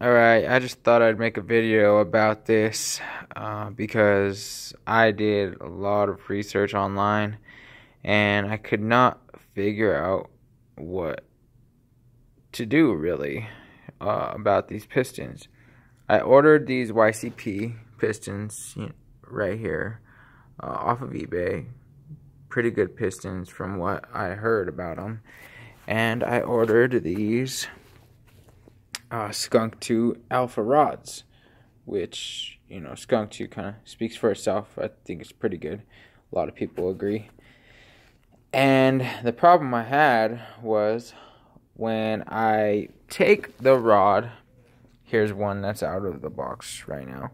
Alright, I just thought I'd make a video about this because I did a lot of research online and I could not figure out what to do really about these pistons. I ordered these YCP pistons right here off of eBay. Pretty good pistons from what I heard about them. And I ordered these Skunk2 alpha rods, which, Skunk2 kind of speaks for itself. I think it's pretty good. A lot of people agree. And the problem I had was when I take the rod, here's one that's out of the box right now.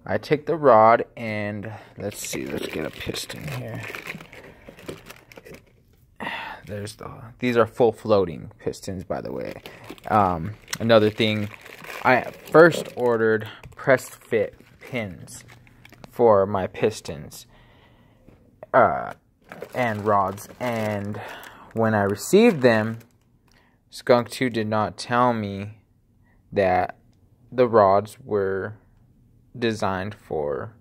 I take the rod and let's get a piston here. These are full floating pistons, by the way. Another thing, I first ordered pressed fit pins for my pistons and rods, and when I received them, Skunk2 did not tell me that the rods were designed for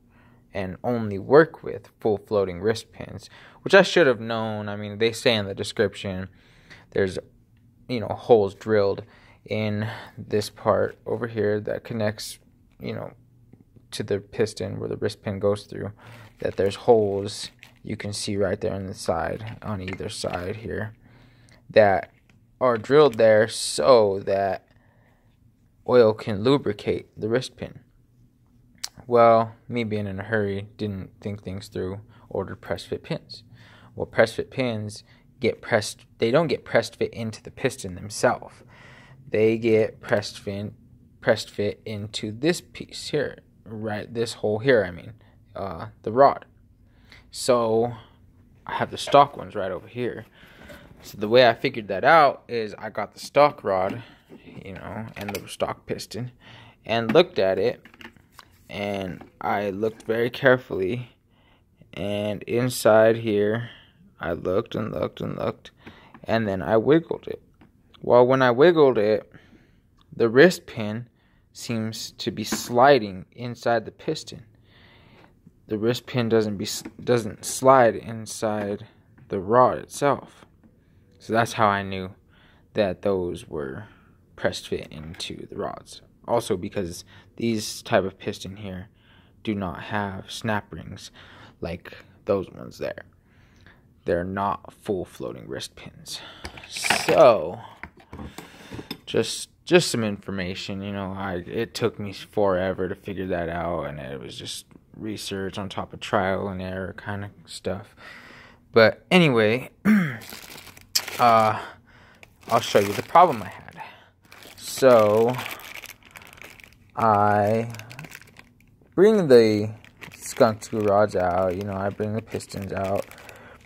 and only work with full floating wrist pins, which I should have known. I mean, they say in the description there's holes drilled in this part over here that connects to the piston where the wrist pin goes through, that there's holes you can see right there on the side, on either side here, that are drilled there so that oil can lubricate the wrist pin. Well, me being in a hurry, didn't think things through, ordered press fit pins. Well, press fit pins they don't get pressed fit into the piston themselves. They get pressed fit into this piece here, right, this hole here, the rod. So I have the stock ones right over here. So the way I figured that out is I got the stock rod, and the stock piston, and looked at it. And I looked very carefully, and inside here I looked and looked and looked, and then I wiggled it. Well, when I wiggled it, the wrist pin seems to be sliding inside the piston. The wrist pin doesn't slide inside the rod itself. So that's how I knew that those were pressed fit into the rods. Also, because these type of piston here do not have snap rings like those ones there. They're not full floating wrist pins. So, just some information, it took me forever to figure that out, and it was just research on top of trial and error kind of stuff. But anyway, I'll show you the problem I had. So I bring the Skunk2 rods out, I bring the pistons out.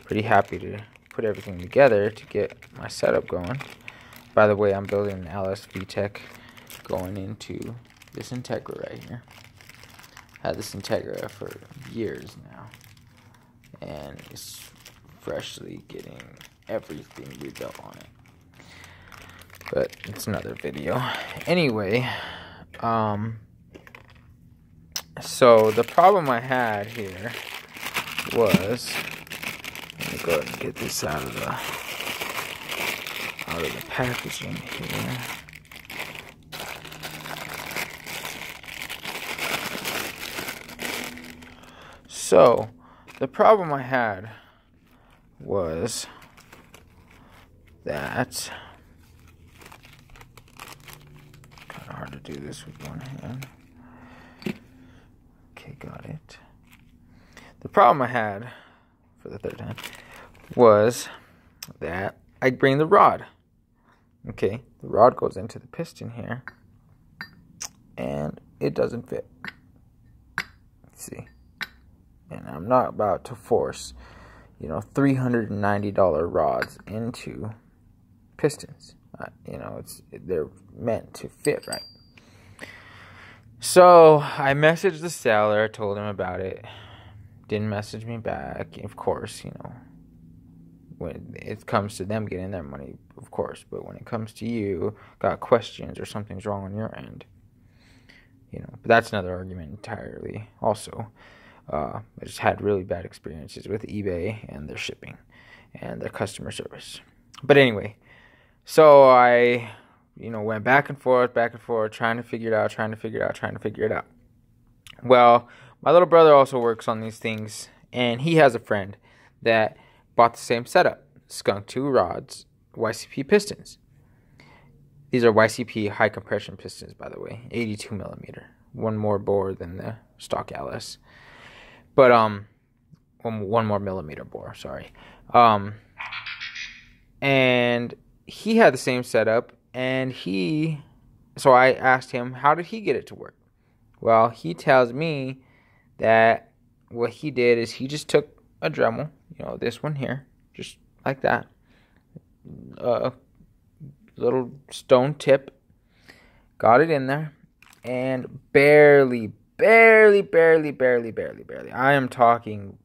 Pretty happy to put everything together to get my setup going. By the way, I'm building an LSV Tech going into this Integra right here. Had this Integra for years now, and it's freshly getting everything rebuilt on it. But it's another video. Anyway, so the problem I had here was, let me go ahead and get this out of the packaging here. So the problem I had was that, kind of hard to do this with one hand. Okay, got it. The problem I had, for the third time, was that I bring the rod. Okay, the rod goes into the piston here, and it doesn't fit. Let's see. And I'm not about to force, $390 rods into pistons. They're meant to fit right. So I messaged the seller, told him about it. Didn't message me back. Of course, when it comes to them getting their money, of course. But when it comes to you, got questions or something's wrong on your end, But that's another argument entirely. Also, I just had really bad experiences with eBay and their shipping and their customer service. But anyway, so I, went back and forth, trying to figure it out. Well, my little brother also works on these things, and he has a friend that bought the same setup, Skunk2 rods, YCP pistons. These are YCP high compression pistons, by the way, 82 millimeter, one more bore than the stock LS, but one more millimeter bore. Sorry, and he had the same setup, and so I asked him, how did he get it to work? Well, he tells me that what he did is he just took a Dremel, this one here, just like that, little stone tip, got it in there, and barely, I am talking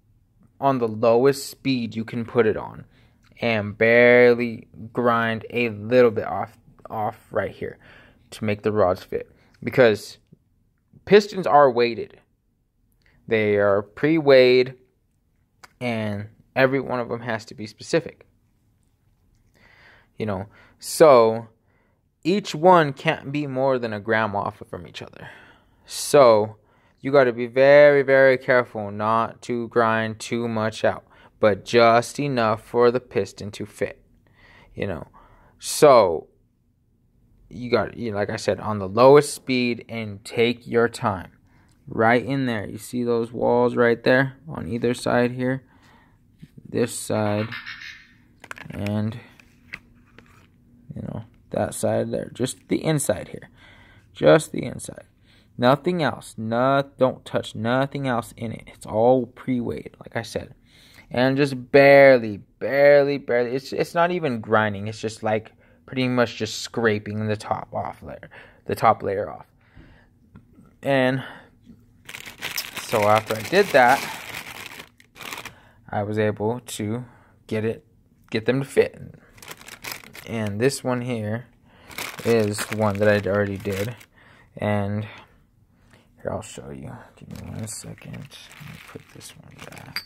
on the lowest speed you can put it on, and barely grind a little bit off right here to make the rods fit, because pistons are weighted. They are pre-weighed, and every one of them has to be specific. So each one can't be more than a gram off from each other. So you got to be very, very careful not to grind too much out, but just enough for the piston to fit. So you got, like I said, on the lowest speed, and take your time. Right in there, you see those walls right there on either side here, this side, and that side there, just the inside here, just the inside, nothing else. Don't touch nothing else in it. It's all pre-weighed, like I said, and just barely. It's not even grinding. It's just like pretty much just scraping the top layer off. And so after I did that, I was able to get them to fit. And this one here is one that I already did. And here, I'll show you. Give me 1 second. Let me put this one back.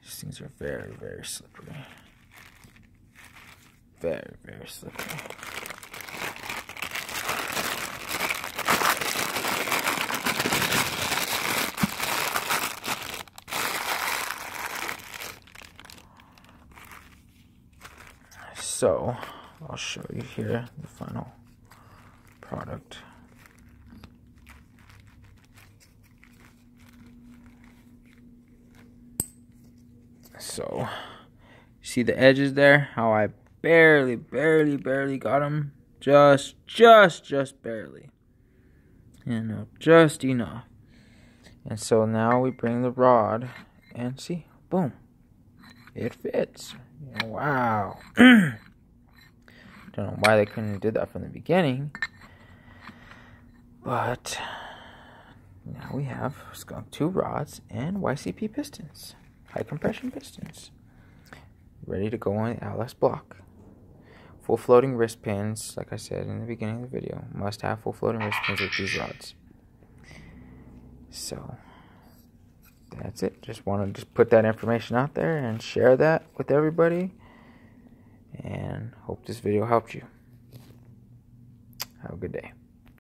These things are very, very slippery. Very, very slippery. So, I'll show you here the final product. So, see the edges there? How I barely got them? Just barely. Just enough. And so now we bring the rod and see, boom, it fits. Wow. Don't know why they couldn't have did that from the beginning, but now we have Skunk2 rods and YCP pistons, high compression pistons, ready to go on the LS block. Full floating wrist pins, like I said in the beginning of the video, must have full floating wrist pins with these rods. So that's it. Just want to put that information out there and share that with everybody. And hope this video helped you. Have a good day.